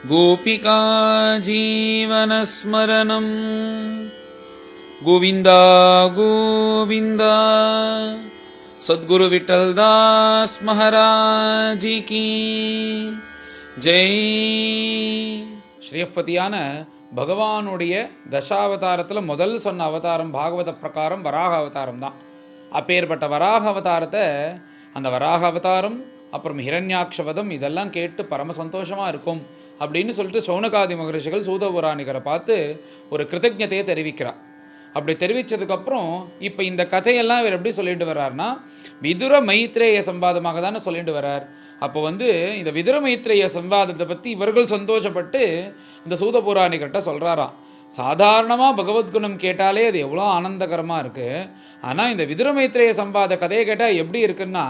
गोपिका जीवनस्मरणं गोविन्द गोविन्द सद्गुरु विठलदास महाराज की ஜெய். ஸ்ரீயப்பதியான பகவானுடைய தசாவதாரத்தில் முதல் சொன்ன அவதாரம் பாகவத பிரகாரம் வராக அவதாரம் தான். அப்பேற்பட்ட வராக அவதாரத்தை அந்த வராக அவதாரம் அப்புறம் ஹிரண்யாக்ஷவதம் இதெல்லாம் கேட்டு பரம சந்தோஷமாக இருக்கும் அப்படின்னு சொல்லிட்டு சௌனகாதி மகரிஷிகள் சூதபுராணிகரை பார்த்து ஒரு கிருத்தஜத்தையை தெரிவிக்கிறார். அப்படி தெரிவித்ததுக்கப்புறம் இப்போ இந்த கதையெல்லாம் இவர் எப்படி சொல்லிட்டு வர்றாருன்னா விதுர மைத்ரேய சம்பாதமாக தானே சொல்லிட்டு வர்றார். அப்போ இந்த விதுர மைத்ரேய சம்வாதத்தை பற்றி இவர்கள் சந்தோஷப்பட்டு இந்த சூதபுராணிகர்கிட்ட சொல்கிறாராம். சாதாரணமாக பகவத்குணம் கேட்டாலே அது எவ்வளோ ஆனந்தகரமாக இருக்குது. ஆனால் இந்த விதுர மைத்ரேய சம்வாத கதையை கேட்டால் எப்படி இருக்குன்னா,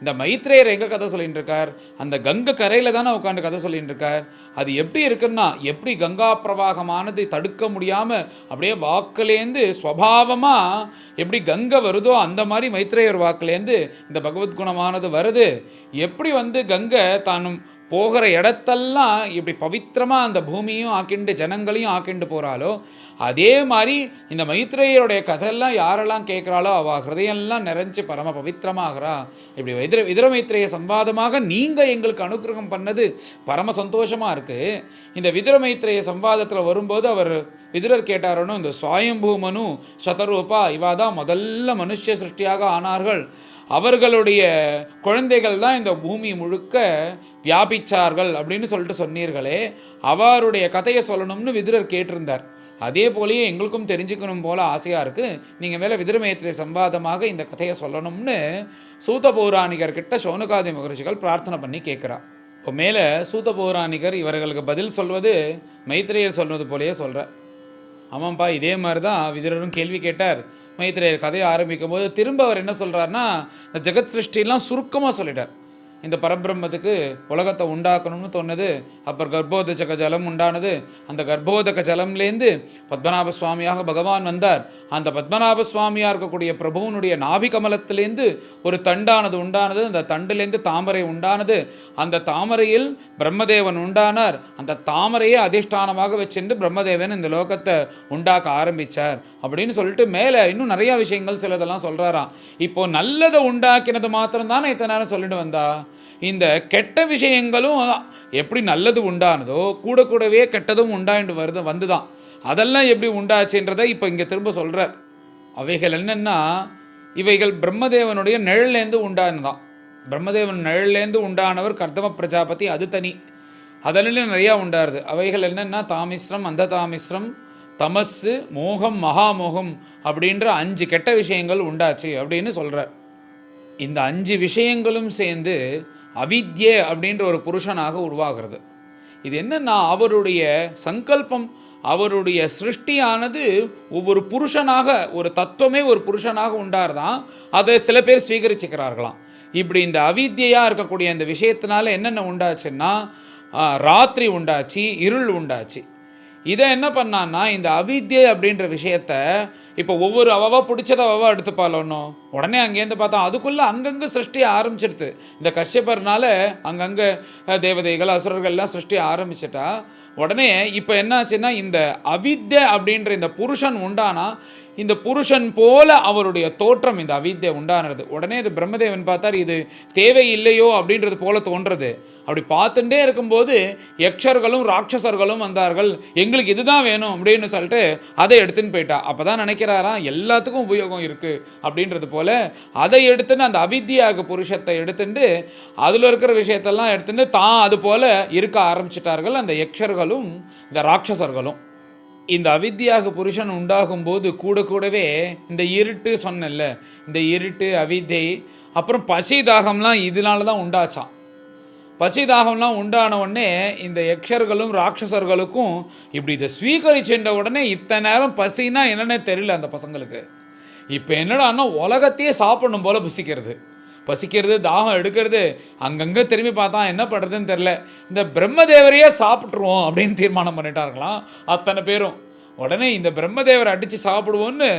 இந்த மைத்ரேயர் எங்கே கதை சொல்லிகிட்டு இருக்கார், அந்த கங்கை கரையில் தானே உட்காந்து கதை சொல்லிகிட்டு இருக்கார். அது எப்படி இருக்குன்னா, எப்படி கங்கா பிரவாகமானது தடுக்க முடியாமல் அப்படியே வாக்குலேருந்து ஸ்வபாவமாக எப்படி கங்கை வருதோ அந்த மாதிரி மைத்ரேயர் வாக்குலேருந்து இந்த பகவத்குணமானது வருது. எப்படி கங்கை தானும் போகிற இடத்தெல்லாம் இப்படி பவித்திரமாக அந்த பூமியும் ஆக்கிண்டு ஜனங்களையும் ஆக்கிண்டு போகிறாளோ அதே மாதிரி இந்த மைத்ரேயருடைய கதையெல்லாம் யாரெல்லாம் கேட்குறாளோ அவள் ஹிருதயெல்லாம் நிறைஞ்சு பரம பவித்திரமாகிறா. இப்படி விதுர மைத்ரேய சம்வாதமாக நீங்கள் எங்களுக்கு அனுகிரகம் பண்ணது பரம சந்தோஷமாக இருக்குது. இந்த விதுர மைத்ரேய சம்வாதத்தில் வரும்போது அவர் விதுரர் கேட்டாரனும், இந்த சுவாயம்பூ மனு சதரூபா இவா தான் முதல்ல மனுஷ சிருஷ்டியாக ஆனார்கள், அவர்களுடைய குழந்தைகள் தான் இந்த பூமி முழுக்க வியாபிச்சார்கள் அப்படின்னு சொல்லிட்டு சொன்னீர்களே, அவருடைய கதையை சொல்லணும்னு விதுரர் கேட்டிருந்தார். அதே போலயே எங்களுக்கும் தெரிஞ்சுக்கணும் போல ஆசையாக இருக்குது, நீங்கள் மேலே விதுர மைத்ரேய சம்வாதமாக இந்த கதையை சொல்லணும்னு சூத பௌராணிகர்கிட்ட சௌனகாதி மகரிஷிகள் பிரார்த்தனை பண்ணி கேட்குறார். இப்போ மேலே சூத பௌராணிகர் இவர்களுக்கு பதில் சொல்வது மைத்ரேயர் சொல்வது போலேயே சொல்கிறார். ஆமாம்ப்பா, இதே மாதிரி தான் விதுரரும் கேள்வி கேட்டார். மைத்ரேயர் கதையை ஆரம்பிக்கும் போது திரும்ப அவர் என்ன சொல்கிறார்னா, இந்த ஜெகத் சிருஷ்டிலாம் சுருக்கமாக சொல்லிட்டார். இந்த பரபிரம்மத்துக்கு உலகத்தை உண்டாக்கணும்னு தோணுது, அப்புறம் கர்ப்போதக ஜலம் உண்டானது, அந்த கர்ப்போதக ஜலம்லேருந்து பத்மநாப சுவாமியாக பகவான் வந்தார். அந்த பத்மநாப சுவாமியாக இருக்கக்கூடிய பிரபுவனுடைய நாபி கமலத்திலேருந்து ஒரு தண்டானது உண்டானது, அந்த தண்டுலேருந்து தாமரை உண்டானது, அந்த தாமரையில் பிரம்மதேவன் உண்டானார். அந்த தாமரையை அதிஷ்டானமாக வச்சுட்டு பிரம்மதேவன் இந்த லோகத்தை உண்டாக்க ஆரம்பித்தார் அப்படின்னு சொல்லிட்டு மேலே இன்னும் நிறையா விஷயங்கள் சிலதெல்லாம் சொல்கிறாராம். இப்போது நல்லதை உண்டாக்கினது மாத்திரம்தானே இத்தனை நேரம் சொல்லிட்டு வந்தா, இந்த கெட்ட விஷயங்களும் எப்படி நல்லது உண்டானதோ கூடவே கெட்டதும் உண்டாயிட்டு வந்துதான். அதெல்லாம் எப்படி உண்டாச்சுன்றதை இப்போ இங்கே திரும்ப சொல்கிறார். அவைகள் என்னென்னா, இவைகள் பிரம்மதேவனுடைய நிழல்லேருந்து உண்டானதான். பிரம்மதேவன் நிழல்லேருந்து உண்டானவர் கர்தம பிரஜாபதி, அது தனி. அதெல்லாம் நிறையா உண்டாருது. அவைகள் என்னென்னா தாமிஸ்ரம், அந்த தாமிஸ்ரம், தமஸு, மோகம், மகாமோகம் அப்படின்ற 5 கெட்ட விஷயங்கள் உண்டாச்சு அப்படின்னு சொல்கிறார். இந்த 5 விஷயங்களும் சேர்ந்து அவித்யே அப்படின்ற ஒரு புருஷனாக உருவாகிறது. இது என்னன்னா, அவருடைய சங்கல்பம், அவருடைய சிருஷ்டியானது ஒவ்வொரு புருஷனாக, ஒரு தத்துவமே ஒரு புருஷனாக உண்டாருதான். அதை சில பேர் ஸ்வீகரிச்சுக்கிறார்களாம். இப்படி இந்த அவித்யாக இருக்கக்கூடிய இந்த விஷயத்தினால என்னென்ன உண்டாச்சுன்னா, ராத்திரி உண்டாச்சு, இருள் உண்டாச்சு. இதை என்ன பண்ணான்னா, இந்த அவித்யை அப்படின்ற விஷயத்த இப்போ ஒவ்வொரு அவவா பிடிச்சதை அவவா எடுத்துப்பாலோன்னோ உடனே அங்கேருந்து பார்த்தா அதுக்குள்ளே அங்கங்கே சிருஷ்டியை ஆரம்பிச்சிடுது. இந்த கஷ்யப்பர்னால அங்கங்கே தேவதைகள் அசுரர்கள்லாம் சிருஷ்டியை ஆரம்பிச்சிட்டா உடனே இப்போ என்னாச்சுன்னா, இந்த அவித்யை அப்படின்ற இந்த புருஷன் உண்டானா, இந்த புருஷன் போல அவருடைய தோற்றம் இந்த அவித்யை உண்டானது. உடனே இது பிரம்மதேவன் பார்த்தார், இது தேவையில்லையோ அப்படின்றது போல தோன்றது. அப்படி பார்த்துட்டே இருக்கும்போது யக்ஷர்களும் ராட்சசர்களும் வந்தார்கள், எங்களுக்கு இதுதான் வேணும் அப்படின்னு சொல்லிட்டு அதை எடுத்துன்னு போயிட்டா. அப்போ தான் நினைக்கிறாராம் எல்லாத்துக்கும் உபயோகம் இருக்குது அப்படின்றது போல் அதை எடுத்துன்னு அந்த அவித்யாக புருஷத்தை எடுத்துட்டு அதில் இருக்கிற விஷயத்தெல்லாம் எடுத்துட்டு தான் அது போல் இருக்க ஆரம்பிச்சிட்டார்கள் அந்த யக்ஷர்களும் இந்த ராட்சசர்களும். இந்த அவித்யாக புருஷன் உண்டாகும் போது கூடவே இந்த இருட்டு சொன்னல, இந்த இருட்டு அவித்தை அப்புறம் பசி தாகம்லாம் இதனால தான் உண்டாச்சான். பசி தாகம்லாம் உண்டான உடனே இந்த யக்ஷர்களும் ராட்சசர்களுக்கும் இப்படி இதை ஸ்வீகரிச்சுட்ட உடனே இத்தனை நேரம் பசின்னா என்னென்ன தெரியல அந்த பசங்களுக்கு. இப்போ என்னடான்னா உலகத்தையே சாப்பிடணும் போல் பசிக்கிறது தாகம் எடுக்கிறது. அங்கங்கே திரும்பி பார்த்தா என்ன பண்ணுறதுன்னு தெரில, இந்த பிரம்மதேவரையே சாப்பிட்ருவோம் அப்படின்னு தீர்மானம் பண்ணிட்டார்களாம் அத்தனை பேரும். உடனே இந்த பிரம்மதேவரை அடித்து சாப்பிடுவோன்னு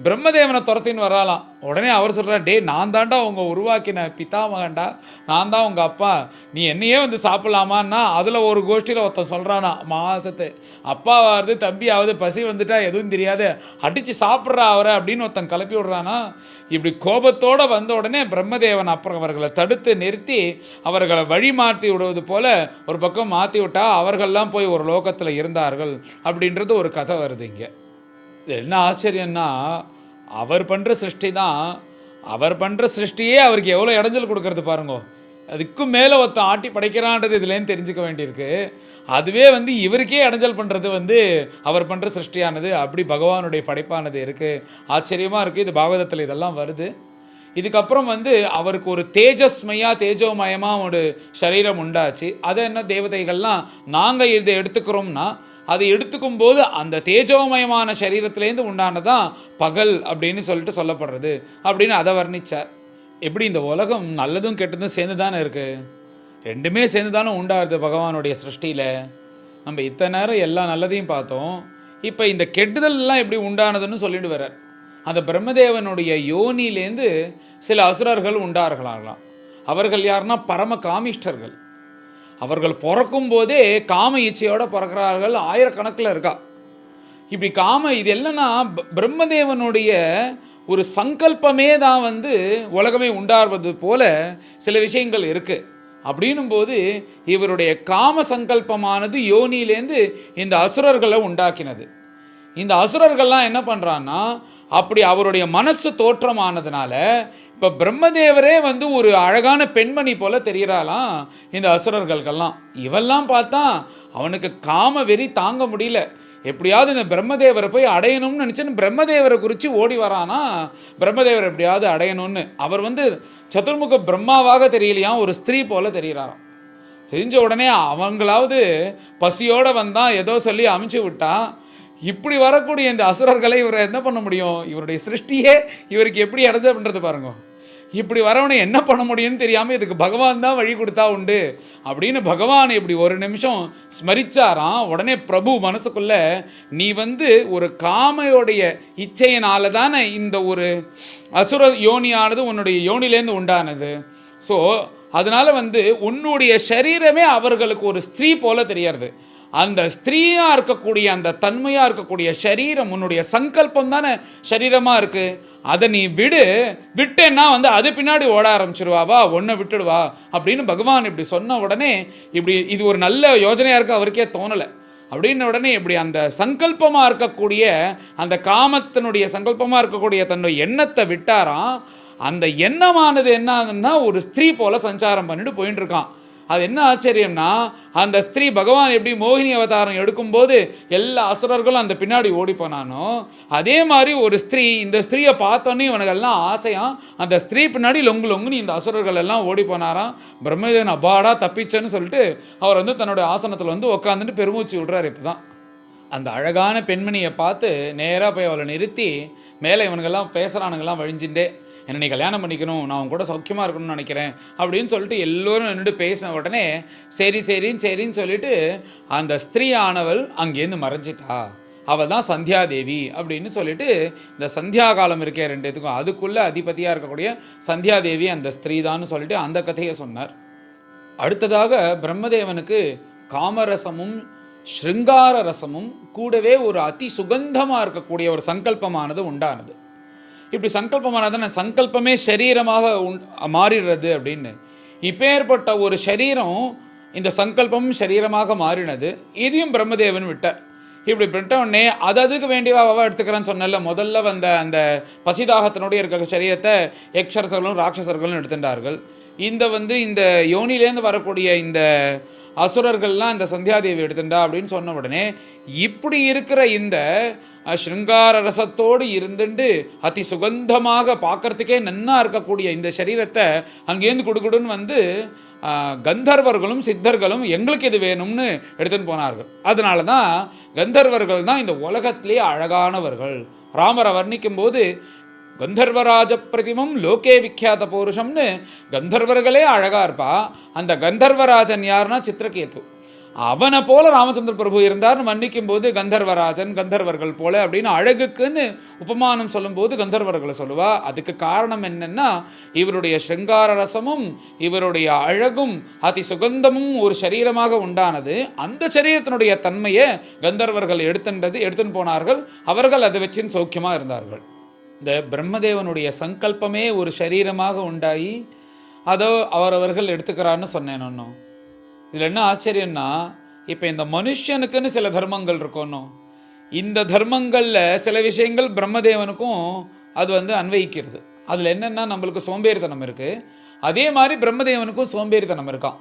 பிரம்மதேவனை துரத்தின்னு வராலாம். உடனே அவர் சொல்கிறார், டே நான் தாண்டா உங்க உருவாக்கின பிதாமகன்டா, நான் தான் உங்கள் அப்பா, நீ என்னையே வந்து சாப்பிட்லாமான்னா அதில் ஒரு கோஷ்டியில் ஒருத்தன் சொல்கிறானா, மாசத்து அப்பாவாவது தம்பியாவது பசி வந்துட்டா எதுவும் தெரியாது அடித்து சாப்பிட்றா அவரை அப்படின்னு ஒருத்தன் கிளப்பி விடுறானா. இப்படி கோபத்தோடு வந்த உடனே பிரம்மதேவன் அப்புறம் அவர்களை தடுத்து நிறுத்தி அவர்களை வழி மாற்றி விடுவது போல ஒரு பக்கம் மாற்றி விட்டா அவர்கள்லாம் போய் ஒரு லோகத்தில் இருந்தார்கள் அப்படின்றது ஒரு கதை வருது இங்கே. என்ன ஆச்சரியன்னா, அவர் பண்ணுற சிருஷ்டி தான், அவர் பண்ணுற சிருஷ்டியே அவருக்கு எவ்வளோ இடைஞ்சல் கொடுக்கறது பாருங்க. அதுக்கும் மேலே ஒருத்தன் ஆட்டி படைக்கிறான்றது இதுலேருந்து தெரிஞ்சுக்க வேண்டியிருக்கு. அதுவே வந்து இவருக்கே இடைஞ்சல் பண்ணுறது வந்து அவர் பண்ணுற சிருஷ்டியானது, அப்படி பகவானுடைய படைப்பானது இருக்குது. ஆச்சரியமாக இருக்குது. இது பாகவதத்தில் இதெல்லாம் வருது. இதுக்கப்புறம் வந்து அவருக்கு ஒரு தேஜோமயமாக ஒரு சரீரம் உண்டாச்சு. அதை என்ன தேவதைகள்லாம் நாங்கள் இதை எடுத்துக்கிறோம்னா, அதை எடுத்துக்கும் போது அந்த தேஜோமயமான சரீரத்திலேருந்து உண்டானதான் பகல் அப்படின்னு சொல்லிட்டு சொல்லப்படுறது அப்படின்னு அதை வர்ணித்தார். எப்படி இந்த உலகம் நல்லதும் கெட்டதும் சேர்ந்து தானே இருக்குது, ரெண்டுமே சேர்ந்து தானே உண்டாகுது பகவானுடைய சிருஷ்டியில். நம்ம இத்தனை நேரம் எல்லா நல்லதையும் பார்த்தோம். இப்போ இந்த கெட்டுதல்லாம் எப்படி உண்டானதுன்னு சொல்லிட்டு வர்றார். அந்த பிரம்மதேவனுடைய யோனிலேருந்து சில அசுரர்கள் உண்டார்களாகலாம். அவர்கள் யாருன்னா பரம காமிஷ்டர்கள். அவர்கள் பிறக்கும் போதே காம இச்சையோடு பிறக்கிறார்கள், ஆயிரக்கணக்கில் இருக்கா. இப்படி இது என்னன்னா பிரம்மதேவனுடைய ஒரு சங்கல்பமே தான் வந்து உலகமே உண்டாடுவது போல சில விஷயங்கள் இருக்குது. அப்படின்னும் போது இவருடைய காம சங்கல்பமானது யோனியிலேருந்து இந்த அசுரர்களை உண்டாக்கினது. இந்த அசுரர்கள்லாம் என்ன பண்ணுறான்னா, அப்படி அவருடைய மனசு தோற்றமானதுனால இப்போ பிரம்மதேவரே வந்து ஒரு அழகான பெண்மணி போல தெரிகிறாளாம் இந்த அசுரர்களுக்கெல்லாம். இவெல்லாம் பார்த்தா அவனுக்கு காம வெறி தாங்க முடியல. எப்படியாவது இந்த பிரம்மதேவரை போய் அடையணும்னு நினச்சேன்னு பிரம்மதேவரை குறித்து ஓடி வரானா, பிரம்மதேவரை எப்படியாவது அடையணும்னு. அவர் வந்து சதுர்முக பிரம்மாவாக தெரியலையாம், ஒரு ஸ்திரீ போல தெரிகிறாராம். தெரிஞ்ச உடனே அவங்களாவது பசியோடு வந்தால் ஏதோ சொல்லி அமுச்சு விட்டான். இப்படி வரக்கூடிய இந்த அசுரர்களை இவரை என்ன பண்ண முடியும்? இவருடைய சிருஷ்டியே இவருக்கு எப்படி இடைஞ்சல் பண்ணுறது பாருங்க. இப்படி வரவனை என்ன பண்ண முடியும்னு தெரியாமல் இதுக்கு பகவான் தான் வழி கொடுத்தா உண்டு அப்படின்னு பகவான் இப்படி ஒரு நிமிஷம் ஸ்மரிச்சாராம். உடனே பிரபு மனசுக்குள்ள, நீ வந்து ஒரு காமையோடைய இச்சையினால தானே இந்த ஒரு அசுர யோனியானது உன்னுடைய யோனிலேருந்து உண்டானது. ஸோ அதனால் வந்து உன்னுடைய சரீரமே அவர்களுக்கு ஒரு ஸ்திரீ போல தெரியறது. அந்த ஸ்திரீயாக இருக்கக்கூடிய அந்த தன்மையாக இருக்கக்கூடிய சரீரம் உன்னுடைய சங்கல்பம் தானே சரீரமாக இருக்குது. அதை நீ விட்டேன்னா வந்து அது பின்னாடி ஓட ஆரம்பிச்சிருவாவா, ஒன்றை விட்டுடுவா அப்படின்னு பகவான் இப்படி சொன்ன உடனே இப்படி இது ஒரு நல்ல யோஜனையாக இருக்க அவருக்கே தோணலை. அப்படின்ன உடனே இப்படி அந்த சங்கல்பமாக இருக்கக்கூடிய அந்த காமத்தினுடைய சங்கல்பமாக இருக்கக்கூடிய தன்னுடைய எண்ணத்தை விட்டாராம். அந்த எண்ணமானது என்னன்னா ஒரு ஸ்திரீ போல சஞ்சாரம் பண்ணிட்டு போயிட்டு இருக்கான். அது என்ன ஆச்சரியம்னா, அந்த ஸ்திரீ பகவான் எப்படி மோகினி அவதாரம் எடுக்கும்போது எல்லா அசுரர்களும் அந்த பின்னாடி ஓடி போனானோ, அதே மாதிரி ஒரு ஸ்திரீ இந்த ஸ்திரீயை பார்த்தோன்னே இவனுக்கெல்லாம் ஆசையாம். அந்த ஸ்திரீ பின்னாடி லொங்குன்னு இந்த அசுரர்கள் எல்லாம் ஓடி போனாராம். பிரம்மதேவன் அபாடா தப்பிச்சேன்னு சொல்லிட்டு அவர் வந்து தன்னுடைய ஆசனத்தில் வந்து உட்காந்துட்டு பெருமூச்சு விடுறாரு. இப்போ தான் அந்த அழகான பெண்மணியை பார்த்து நேராக போய் அவளை நிறுத்தி மேலே இவனுங்கெல்லாம் பேசுகிறானுங்கெல்லாம் வழிஞ்சுட்டே, என்னை நீ கல்யாணம் பண்ணிக்கணும், நான் அவங்க கூட சௌக்கியமாக இருக்கணும்னு நினைக்கிறேன் அப்படின்னு சொல்லிட்டு எல்லோரும் நின்றுட்டு பேசின உடனே சரின்னு சொல்லிட்டு அந்த ஸ்திரீ ஆனவள் அங்கேருந்து மறைஞ்சிட்டா. அவள் தான் சந்தியாதேவி அப்படின்னு சொல்லிட்டு, இந்த சந்தியா காலம் இருக்கே ரெண்டுத்துக்கும் அதுக்குள்ளே அதிபதியாக இருக்கக்கூடிய சந்தியாதேவி அந்த ஸ்திரீ தான் சொல்லிட்டு அந்த கதையை சொன்னார். அடுத்ததாக பிரம்மதேவனுக்கு காமரசமும் ஸ்ருங்கார ரசமும் கூடவே ஒரு அதி சுகந்தமாக இருக்கக்கூடிய ஒரு சங்கல்பமானது உண்டானது. இப்படி சங்கல்பமானது சங்கல்பமே சரீரமாக மாறிடுறது அப்படின்னு. இப்பேற்பட்ட ஒரு சரீரம் இந்த சங்கல்பமும் சரீரமாக மாறினது. இதையும் பிரம்மதேவன் விட்டார். இப்படி விட்ட உடனே அதுக்கு வேண்டியவாக எடுத்துக்கிறான்னு சொன்னல, முதல்ல வந்த அந்த பசிதாகத்தினுடைய இருக்க சரீரத்தை யக்ஷரசர்களும் ராட்சசர்களும் எடுத்துட்டார்கள். இந்த யோனிலேருந்து வரக்கூடிய இந்த அசுரர்கள்லாம் இந்த சந்தியாதேவி எடுத்துட்டா அப்படின்னு சொன்ன உடனே இப்படி இருக்கிற இந்த ஸ்ருங்கார ரசத்தோடு இருந்துட்டு அதி சுகந்தமாக பார்க்கறதுக்கே நன்னா இருக்கக்கூடிய இந்த சரீரத்தை அங்கேருந்து கொடுக்குடுன்னு கந்தர்வர்களும் சித்தர்களும் எங்களுக்கு இது வேணும்னு எடுத்துன்னு போனார்கள். அதனால தான் கந்தர்வர்கள் தான் இந்த உலகத்திலே அழகானவர்கள். ராமரை வர்ணிக்கும் போது கந்தர்வராஜ பிரதிமம் லோகே விக்யாத பௌருஷம்னு கந்தர்வர்களே அழகாக இருப்பா. அந்த கந்தர்வராஜன் யாருன்னா சித்திரகேது. அவனை போல ராமச்சந்திர பிரபு இருந்தார்னு மன்னிக்கும் போது கந்தர்வராஜன், கந்தர்வர்கள் போல அப்படின்னு அழகுக்குன்னு உபமானம் சொல்லும்போது கந்தர்வர்களை சொல்லுவா. அதுக்கு காரணம் என்னன்னா, இவருடைய சிருங்கார ரசமும் இவருடைய அழகும் அதி சுகந்தமும் ஒரு சரீரமாக உண்டானது. அந்த சரீரத்தினுடைய தன்மையை கந்தர்வர்கள் எடுத்துன்னு போனார்கள். அவர்கள் அதை வச்சுன்னு சௌக்கியமாக இருந்தார்கள். இந்த பிரம்மதேவனுடைய சங்கல்பமே ஒரு சரீரமாக உண்டாகி அதோ அவரவர்கள் எடுத்துக்கிறான்னு சொன்னேன். ஒன்றும் இதில் என்ன ஆச்சரியம்னா, இப்போ இந்த மனுஷனுக்குன்னு சில தர்மங்கள் இருக்கணும். இந்த தர்மங்களில் சில விஷயங்கள் பிரம்மதேவனுக்கும் அது அன்வயிக்கிறது. அதில் என்னென்னா, நம்மளுக்கு சோம்பேறித்தனம் இருக்குது. அதே மாதிரி பிரம்மதேவனுக்கும் சோம்பேறித்தனம் இருக்கான்.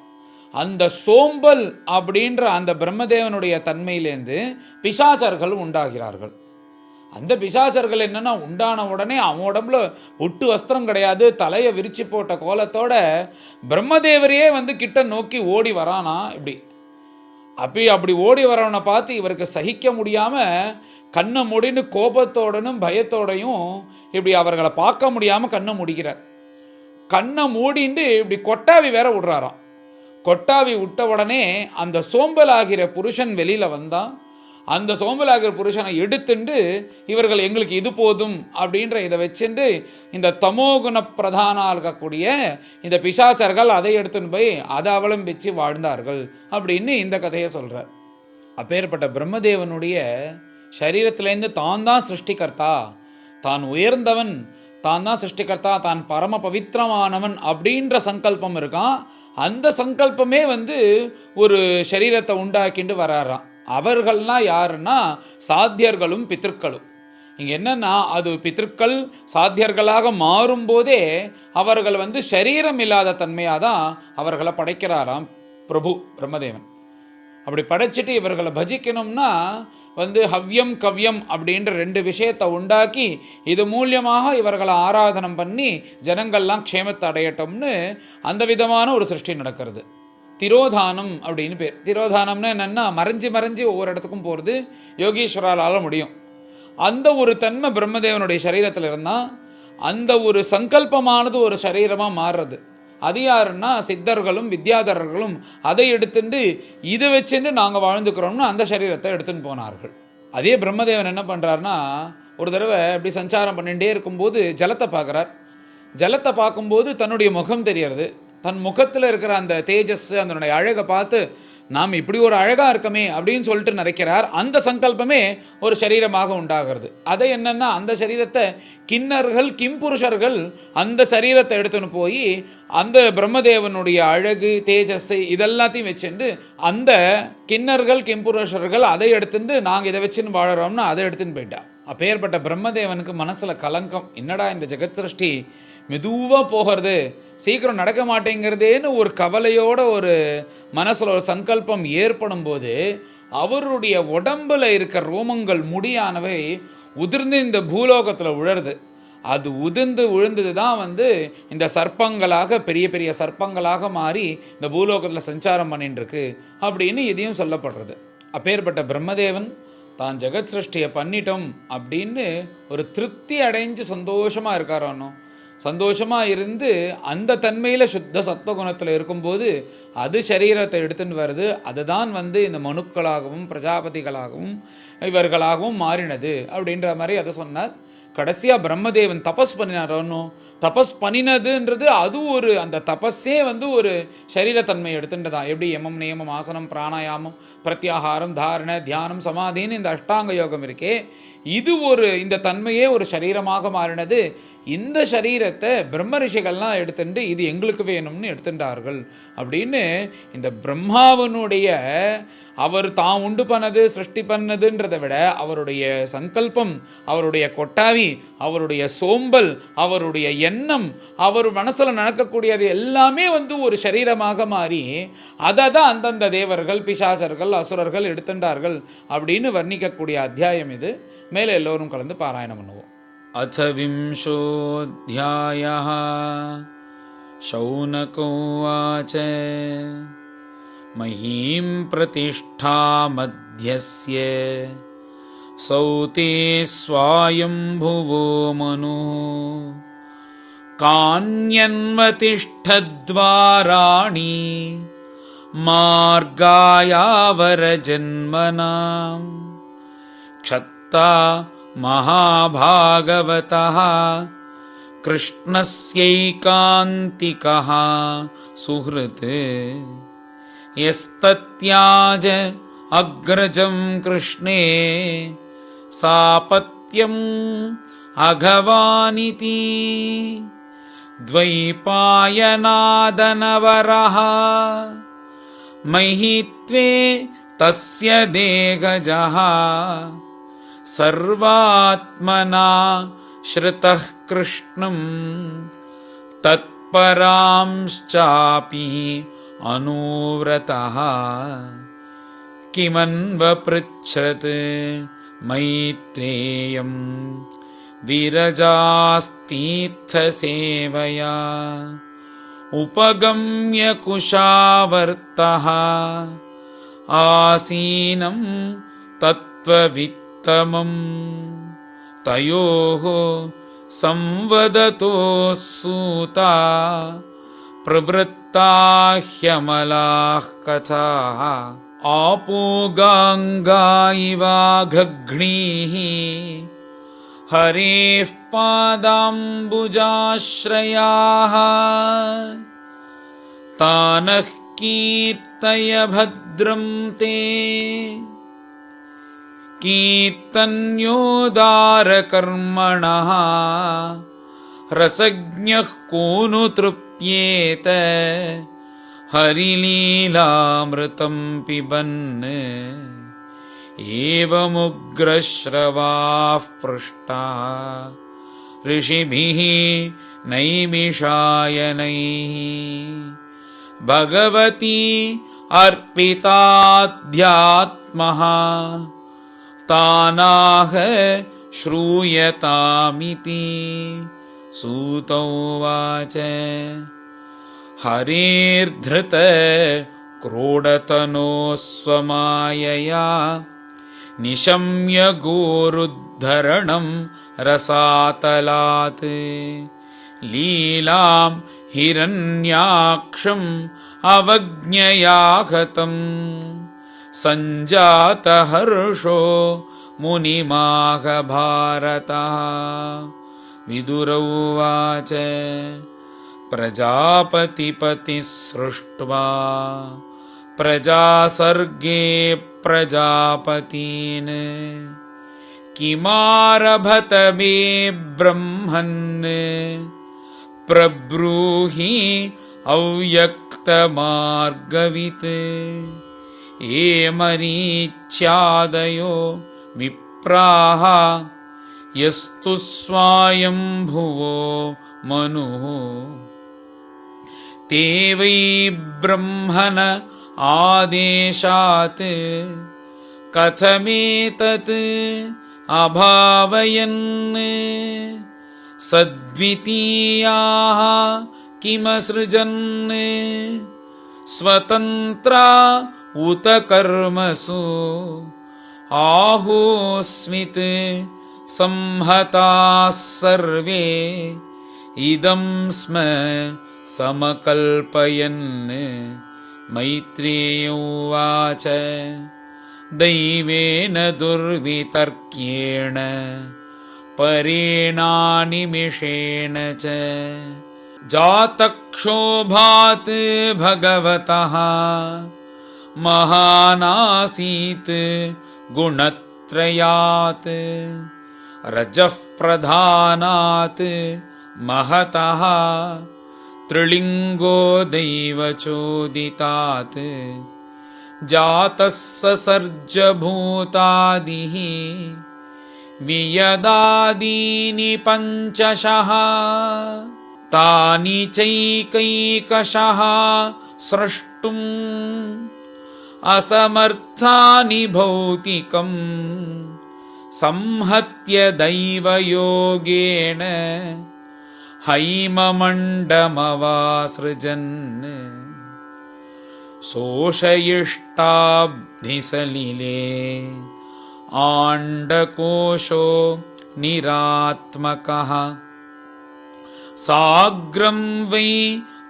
அந்த சோம்பல் அப்படின்ற அந்த பிரம்மதேவனுடைய தன்மையிலேருந்து பிசாச்சர்கள் உண்டாகிறார்கள். அந்த பிசாச்சர்கள் என்னென்னா, உண்டான உடனே அவன் உடம்புல ஒட்டு வஸ்திரம் கிடையாது, தலையை விரிச்சு போட்ட கோலத்தோட பிரம்மதேவரையே கிட்ட நோக்கி ஓடி வரானா. அப்படி ஓடி வரவனை பார்த்து இவருக்கு சகிக்க முடியாமல் கண்ணை மூடின்னு கோபத்தோடனும் பயத்தோடையும் அவர்களை பார்க்க முடியாமல் கண்ணை மூடிக்கிறார். கண்ணை மூடிண்டு கொட்டாவி வேற விடுறாராம். கொட்டாவி விட்ட உடனே அந்த சோம்பல் ஆகிற புருஷன் வெளியில் வந்தான். அந்த சோம்பலாகிற புருஷனை எடுத்துண்டு இவர்கள் எங்களுக்கு இது போதும் அப்படின்ற இதை வச்சுட்டு இந்த தமோகுண பிரதானாக இருக்கக்கூடிய இந்த பிசாச்சர்கள் அதை எடுத்துன்னு போய் அதை அவலம்பிச்சு வாழ்ந்தார்கள் அப்படின்னு இந்த கதையை சொல்கிறார். அப்பேற்பட்ட பிரம்மதேவனுடைய சரீரத்திலேருந்து தான் சிருஷ்டிகர்த்தா, தான் உயர்ந்தவன், தான் சிருஷ்டிகர்த்தா, தான் பரம பவித்திரமானவன் அப்படின்ற சங்கல்பம் இருக்கான். அந்த சங்கல்பமே ஒரு சரீரத்தை உண்டாக்கிண்டு வராறான். அவர்கள்னா யாருன்னா சாத்தியர்களும் பித்திருக்களும். இங்கே என்னன்னா, அது பித்திருக்கள் சாத்தியர்களாக மாறும்போதே அவர்கள் சரீரம் இல்லாத தன்மையாக தான் அவர்களை படைக்கிறாராம் பிரபு பிரம்மதேவன். அப்படி படைச்சிட்டு இவர்களை பஜிக்கணும்னா ஹவ்யம் கவ்யம் அப்படின்ற 2 விஷயத்தை உண்டாக்கி இது மூலியமாக இவர்களை ஆராதனம் பண்ணி ஜனங்கள்லாம் க்ஷேமத்தை அடையட்டும்னு அந்த விதமான ஒரு சிருஷ்டி நடக்கிறது. திரோதானம் அப்படின்னு பேர். திரோதானம்னா என்னென்னா, மறைஞ்சி ஒவ்வொரு இடத்துக்கும் போகிறது யோகீஸ்வரால் முடியும். அந்த ஒரு தன்மை பிரம்மதேவனுடைய சரீரத்தில் இருந்தால் அந்த ஒரு சங்கல்பமானது ஒரு சரீரமாக மாறுறது. அது யாருன்னா சித்தர்களும் வித்யாதரர்களும் அதை எடுத்துட்டு இதை வச்சுட்டு நாங்கள் வாழ்ந்துக்கிறோம்னு அந்த சரீரத்தை எடுத்துன்னு போனார்கள். அதே பிரம்மதேவன் என்ன பண்ணுறாருனா, ஒரு தடவை இப்படி சஞ்சாரம் பண்ணிகிட்டே இருக்கும்போது ஜலத்தை பார்க்குறார். ஜலத்தை பார்க்கும்போது தன்னுடைய முகம் தெரியறது. தன் முகத்தில் இருக்கிற அந்த தேஜஸ், அதனுடைய அழகை பார்த்து நாம் இப்படி ஒரு அழகாக இருக்கமே அப்படின்னு சொல்லிட்டு நினைக்கிறார். அந்த சங்கல்பமே ஒரு சரீரமாக உண்டாகிறது. அதை என்னென்னா, அந்த சரீரத்தை கிண்ணர்கள் கிம்புருஷர்கள் அந்த சரீரத்தை எடுத்துன்னு போய் அந்த பிரம்மதேவனுடைய அழகு தேஜஸ் இதெல்லாத்தையும் வச்சுட்டு அந்த கிண்ணர்கள் கிம்புருஷர்கள் அதை எடுத்துட்டு நாங்கள் இதை வச்சுன்னு வாழறோம்னு அதை எடுத்துன்னு போயிட்டா. அப்பேற்பட்ட பிரம்மதேவனுக்கு மனசில் கலங்கம். என்னடா இந்த ஜெகத் சிருஷ்டி மெதுவாக போகிறது, சீக்கிரம் நடக்க மாட்டேங்கிறதேன்னு ஒரு கவலையோட ஒரு மனசில் ஒரு சங்கல்பம் ஏற்படும் போது அவருடைய உடம்பில் இருக்க ரோமங்கள் முடியானவை உதிர்ந்து இந்த பூலோகத்தில் உழருது. அது விழுந்தது தான் இந்த சர்ப்பங்களாக பெரிய பெரிய சர்ப்பங்களாக மாறி இந்த பூலோகத்தில் சஞ்சாரம் பண்ணிட்டுருக்கு அப்படின்னு இதையும் சொல்லப்படுறது. அப்பேற்பட்ட பிரம்மதேவன் தான் ஜெகத் சிருஷ்டியை பண்ணிட்டோம் அப்படின்னு ஒரு திருப்தி அடைஞ்சு சந்தோஷமாக இருக்காரானோ. சந்தோஷமாக இருந்து அந்த தன்மையில் சுத்த சத்வகுணத்தில் இருக்கும்போது அது சரீரத்தை எடுத்துன்னு வருது. அதுதான் இந்த மனுக்களாகவும் பிரஜாபதிகளாகவும் இவர்களாகவும் மாறினது அப்படின்ற மாதிரி அதை சொன்னார். கடைசியாக பிரம்மதேவன் தபஸ் பண்ணினாரோன்னு, தபஸ் பண்ணினதுன்றது அது ஒரு அந்த தபஸே ஒரு சரீரத்தன்மை எடுத்துட்டதான். எப்படி யமம் நியமம் ஆசனம் பிராணாயாமம் பிரத்யாகாரம் தாரண தியானம் சமாதின்னு இந்த அஷ்டாங்க யோகம் இருக்கே, இது இந்த தன்மையே ஒரு சரீரமாக மாறினது. இந்த சரீரத்தை பிரம்ம ரிஷிகள்லாம் எடுத்துட்டு இது எங்களுக்கு வேணும்னு எடுத்துட்டார்கள் அப்படின்னு இந்த பிரம்மாவனுடைய அவர் தான் உண்டு பண்ணது சிருஷ்டி பண்ணதுன்றதை விட அவருடைய சங்கல்பம், அவருடைய கொட்டாவி, அவருடைய சோம்பல், அவருடைய எண்ணம், அவர் மனசில் நடக்கக்கூடியது எல்லாமே ஒரு சரீரமாக மாறி அதை தான் அந்தந்த தேவர்கள் பிசாசர்கள் அசுரர்கள் எடுத்துட்டார்கள் அப்படின்னு வர்ணிக்கக்கூடிய அத்தியாயம் இது. மேலே எல்லோரும் கலந்து பாராயணம் பண்ணுவோம். அத விம்சோऽध्यायः शौनको उवाच महीं प्रतिष्ठामध्यस्य सौते स्वायम्भुवो मनुः कान्यन्वतिष्ठद्वाराणि मार्गायावरजन्मनाम् क्षत्ता महाभागवतः कृष्णस्यैकान्तिकः सुहृत् यस्तत्याज अग्रजं कृष्णे सापत्यम् अघवानिति द्वैपायनादनवरः महित्वे तस्य देहजः सर्वात्मना श्रुतः कृष्णं तत्परांश्चापि अनुव्रतः किमन्वपृच्छत् मैत्रेयम् विरजास्तीर्थसेवया उपगम्य कुशावर्तः आसीनं तत्त्ववित्तमम् तयोः संवदतो सूता प्रवृत्ता ह्यमलाः कथाः आपो गङ्गा इवाघघ्नीः हरेः पादाम्बुजाश्रयाः तानः कीर्तय भद्रं ते कीर्तन्योदारकर्मणः रसज्ञः को नु तृप्येत हरिलीलामृतं पिबन् एवमुग्रश्रवाः पृष्टाः ऋषिभिः नैमिषायनैः भगवती अर्पिताध्यात्मः तानाह श्रूयतामिति सूत उवाच हरेर्धृत क्रोडतनोः स्वमायया निशम्य गोरुद्धरणं रसातलात् लीलां हिरण्याक्षम् अवज्ञया हतम् सञ्जातहर्षो मुनिमाह भारतः विदुर उवाच प्रजापतिपतिः सृष्ट्वा प्रजासर्गे प्रजापतीन् किमारभत मे ब्रह्मन् प्रब्रूहि अव्यक्तमार्गवित् ये मरीच्यादयो विप्राः यस्तु स्वायम्भुवो मनुः ते वै ब्रह्मण आदेशात् कथमेतत् अभावयन् सद्वितीयाः किमसृजन् स्वतन्त्रा उत कर्मसु आहोस्मित् संहताः सर्वे इदं स्म समकल्पयन् मैत्रेय उवाच दैवेन दुर्वितर्क्येण परेणानिमिषेण च जातक्षोभात् भगवतः महानासीत् गुणत्रयात् रजः प्रधानात् महतः त्रिलिङ्गो दैवचोदितात् जातः ससर्जभूतादिः वियदादीनि पञ्चशः तानि चैकैकशः स्रष्टुम् असमर्थानि भौतिकम् संहत्य दैवयोगेन हैममण्डमवासृजन् शोषयिष्टाब्धिसलिले आण्डकोशो निरात्मकः साग्रं वै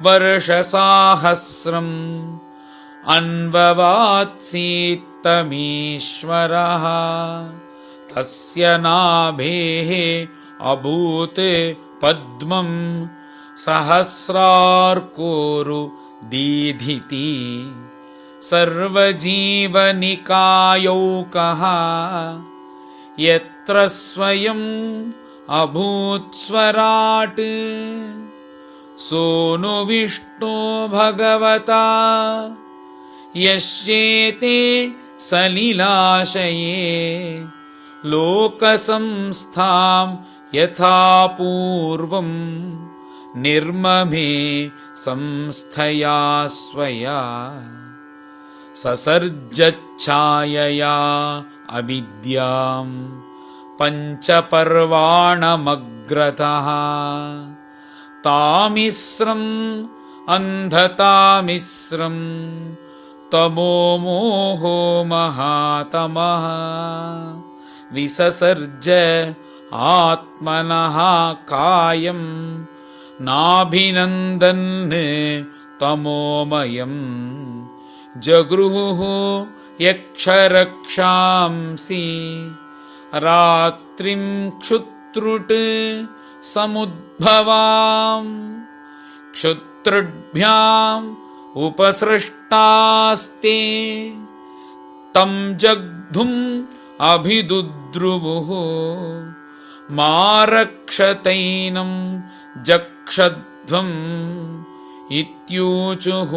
वर्षसाहस्रम् अन्ववात्सीत्तमीश्वरः तस्य नाभेः अभूत् पद्मं सहस्रार्कोरु दीधिति सर्वजीवनिकायौकः यत्र स्वयम् अभूत् स्वराट् सोनु विष्णो भगवता यस्येते सलिलाशये लोकसंस्थां यथा पूर्वं निर्ममे संस्थया स्वया ससर्जच्छायया अविद्यां पञ्चपर्वाणमग्रतः तामिस्रम् अन्धतामिस्रम् तमो मोहो महातमः विससर्ज आत्मनः कायं नाभिनन्दन् तमोमयम् जगृहुः यक्षरक्षांसि रात्रिं क्षुत्रुट् समुद्भवाम् क्षुत्रुभ्याम् उपसृष्टास्ते तं जग्धुम् अभिदुद्रुवुः मारक्षतैनं जक्षध्वम् इत्यूचुः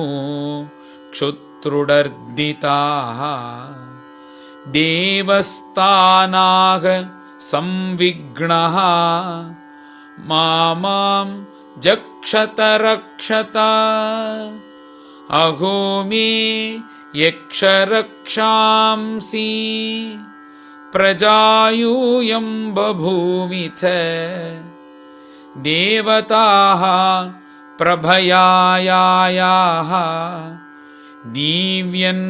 क्षुत्रुडर्दिताः देवस्थानाः संविघ्नः मां जक्षत रक्षत अहो मे यक्षरक्षांसि प्रजायूयं बभूमिथ देवताः प्रभयायाः दीव्यन्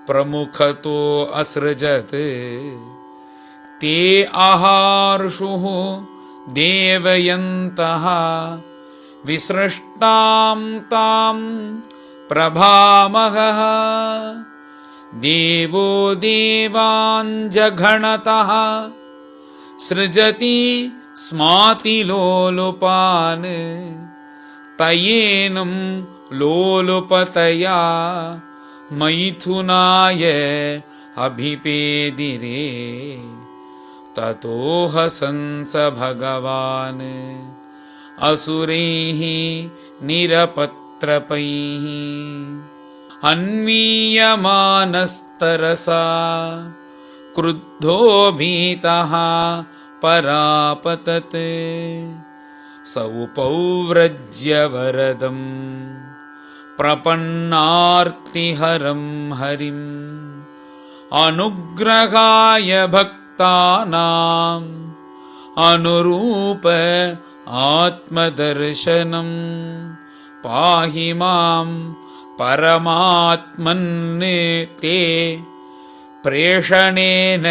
प्रमुखतो असृजत् ते आहार्षुः देवयन्तः विसृष्टां तां प्रभामहः देवो देवाञ्जघनतः सृजति स्मातिलोलुपान् तयेनं लोलुपतया मैथुनाय अभिपेदिरे ततो हसंस भगवान् असुरैः निरपत्रपैः अन्वीयमानस्तरसा क्रुद्धो भीतः परापतत् सौपौव्रज्य वरदम् प्रपन्नार्तिहरं हरिम् अनुग्रहाय भक्तानाम् अनुरूप आत्मदर्शनं पाहि मां परमात्मन् ते प्रेषणेन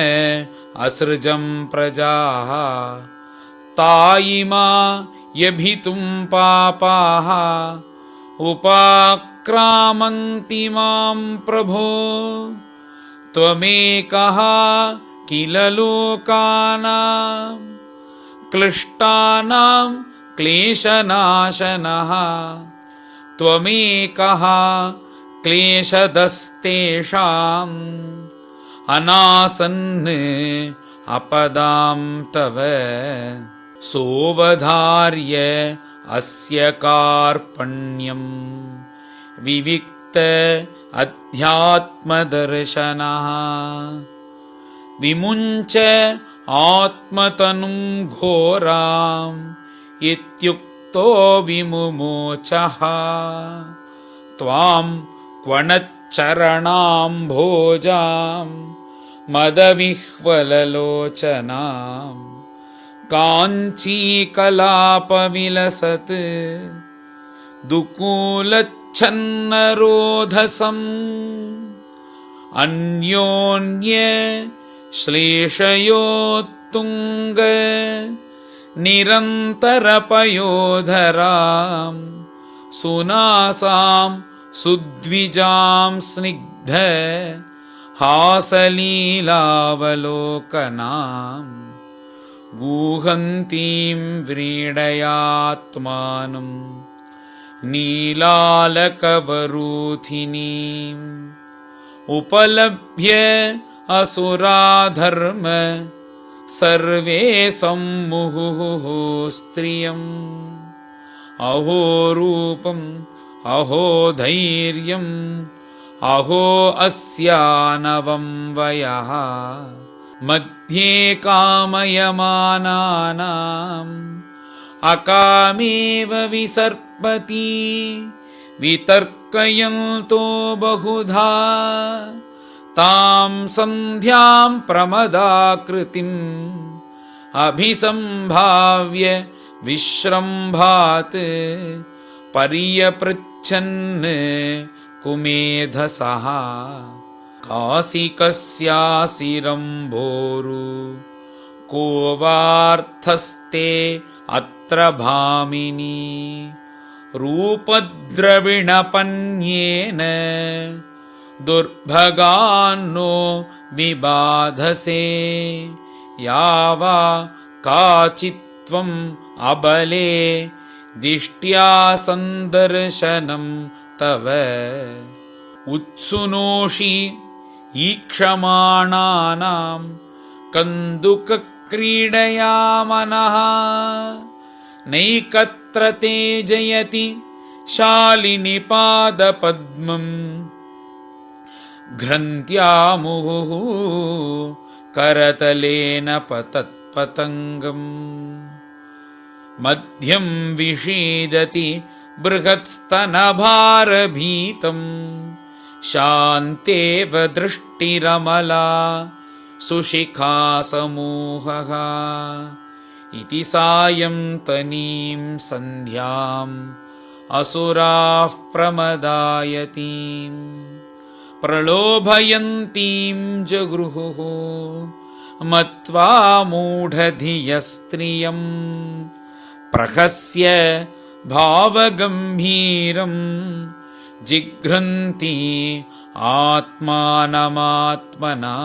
असृजं प्रजाः तायिमा यभितुं पापाः उपाक्रामन्ति मां प्रभो त्वमेकः किल लोकानां क्लिष्टानां क्लेशनाशनः त्वमेकः क्लेशदस्तेषाम् अनासन् अपदां तव सोवधार्य अस्य कार्पण्यम् विविक्त अध्यात्मदर्शनः विमुञ्च आत्मतनुं घोराम् इत्युक्तो विमुमोचः त्वां क्वणच्चरणाम्भोजां मदविह्वललोचनां काञ्चीकलापविलसत् दुकूलच्छन्नरोधसम् अन्योन्य श्लेषयोत्तुङ्ग निरन्तरपयोधरां सुनासां सुद्विजां स्निग्ध हासलीलावलोकनां गूहन्तीं व्रीडयात्मानं नीलालकवरूथिनीम् उपलभ्य असुराधर्म सर्वे सम्मुहुः स्त्रियम् अहो रूपम् अहो धैर्यम् अहो अस्यानवं वयः मध्ये कामयमानानाम् अकामेव विसर्पति वितर्कयन्तो बहुधा तां सन्ध्यां प्रमदाकृतिम् अभिसम्भाव्य विश्रम्भात् पर्यपृच्छन् कुमेधसः कासिकस्यासिरम्भोरु को वार्थस्ते अत्र भामिनी रूपद्रविणपन्येन दुर्भगान्नो विबाधसे यावा काचित्त्वम् अबले दिष्ट्या सन्दर्शनं तव उत्सुनोषि ईक्षमाणानां कन्दुकक्रीडया मनः नैकत्र ते जयति शालिनि पादपद्मम् घ्रन्त्यामुहुः करतलेन पतत्पतङ्गम् मध्यं विषीदति बृहत्स्तनभारभीतम् शान्तेव दृष्टिरमला सुशिखासमूहः इति सायं तनीं सन्ध्याम् असुराः प्रमदायतीम् प्रलोभयन्तीं जगृहुः मत्वा मूढधियस्त्रियम् प्रहस्य भावगम्भीरम् जिघ्रन्ति आत्मानमात्मना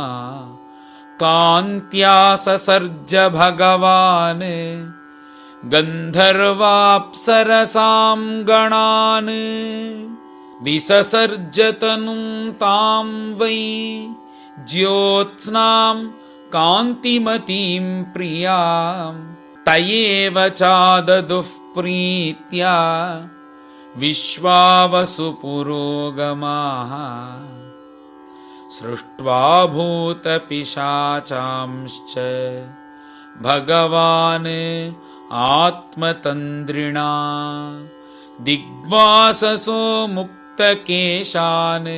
कान्त्या ससर्ज भगवान् गन्धर्वाप्सरसां गणान् विससर्जतनुं तां वै ज्योत्स्नां कान्तिमतीं प्रियां तयेव चाददुः प्रीत्या विश्वावसुपुरोगमाः सृष्ट्वा भूतपिशाचांश्च भगवान् आत्मतन्द्रिणा दिग्वाससो मुक्तकेशान्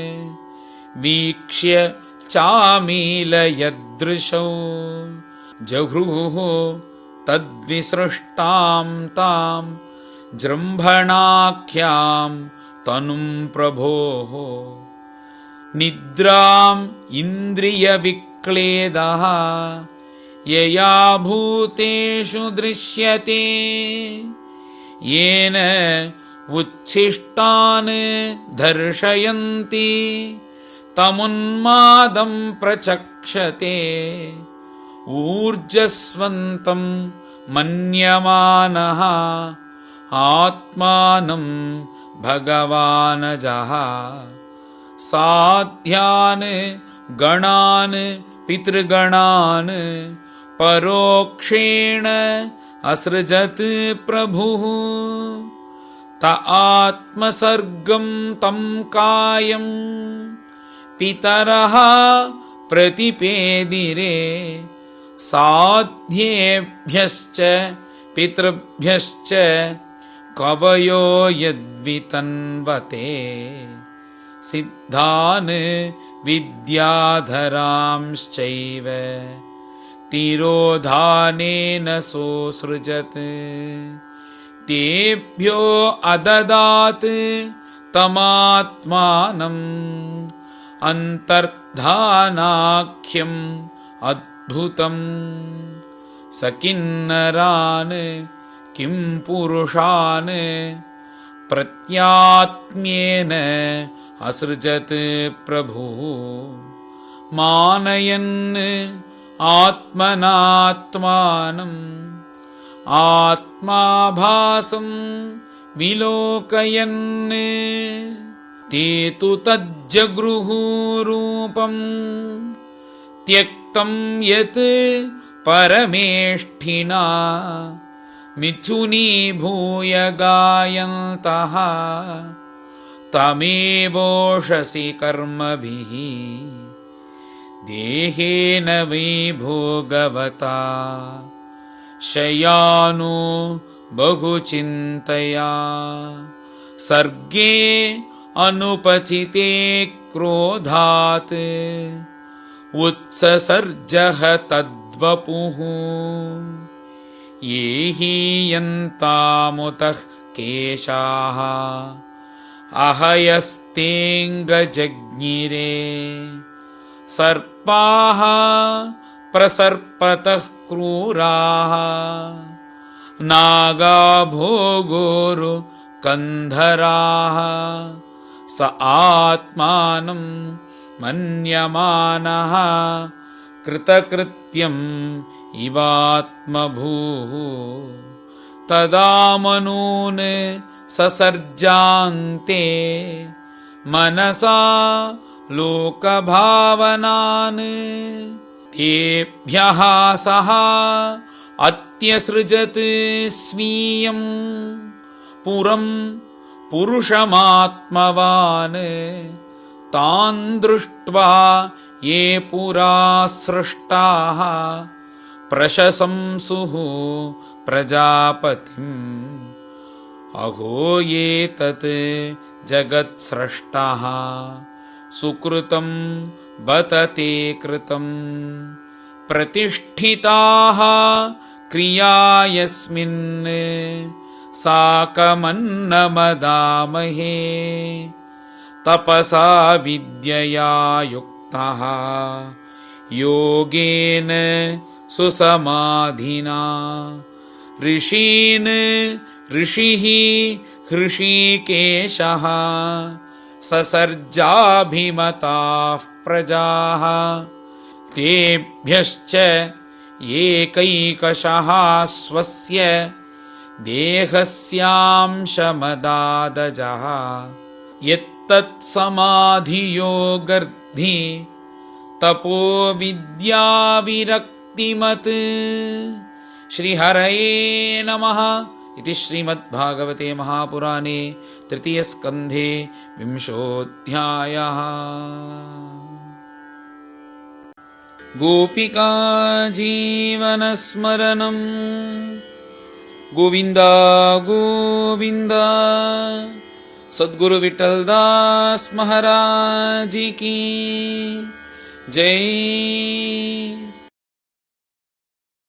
वीक्ष्य चामीलयदृशौ जगृहुः तद्विसृष्टां तां जृम्भणाख्यां तनुं प्रभोः निद्राम् इन्द्रियविक्लेदः यया भूतेषु दृश्यते येन उच्छिष्टान् दर्शयन्ति तमुन्मादं प्रचक्षते ऊर्जस्वन्तं मन्यमानः आत्मानं भगवानजः साध्यान् गणान् पितृगणान् परोक्षेण असृजत् प्रभुः त आत्मसर्गं तं कायं पितरः प्रतिपेदिरे साध्येभ्यश्च पितृभ्यश्च कवयो यद्वितन्वते सिद्धान् विद्याधरांश्चैव तिरोधानेन सोऽसृजत् तेभ्यो अददात् तमात्मानम् अन्तर्धानाख्यम् अद्भुतम् स किन्नरान् किं पुरुषान् प्रत्यात्म्येन असृजत् प्रभु मानयन् आत्मनात्मानम् आत्माभासं विलोकयन् ते तु तज्जगृहु रूपम् त्यक्तं यत् परमेष्ठिना मिथुनीभूय गायन्तः तमेवोषसि कर्मभिः देहेन वै भोगवता शयानो बहुचिन्तया सर्गे अनुपचिते क्रोधात् उत्ससर्जः तद्वपुः ये हीयन्तामुतः केशाः अहयस्तेऽङ्गजज्ञिरे सर्पाः प्रसर्पतः क्रूराः नागाभोगोरुकन्धराः स आत्मानं मन्यमानः कृतकृत्यम् इवात्मभूः तदा मनून् ससर्जान्ते मनसा लोकभावनान् तेभ्यः सः अत्यसृजत् स्वीयं पुरं पुरुषमात्मवान् तान् दृष्ट्वा ये पुरा सृष्टाः प्रशंसुः प्रजापतिम् अहो ये तत् जगत्स्रष्टः सुकृतं बत ते कृतं प्रतिष्ठिताः क्रिया यस्मिन् साकमन्नमदामहे तपसा विद्यया युक्तः योगेन सुसमाधिना ऋषीन् ऋषिः हृषीकेशः ससर्जाभिमताः प्रजाः तेभ्यश्च एकैकशः स्वस्य देहस्यांशमदादजः यत्तत्समाधियोगर्धि तपो विद्याविरक्तिमत् श्रीहरये नमः इति श्रीमद्भागवते महापुराणे तृतीयस्कन्धे 20ोऽध्यायः। गोपिका जीवनस्मरणं गोविन्द गोविन्द। सद्गुरु विठलदास महाराज की जय।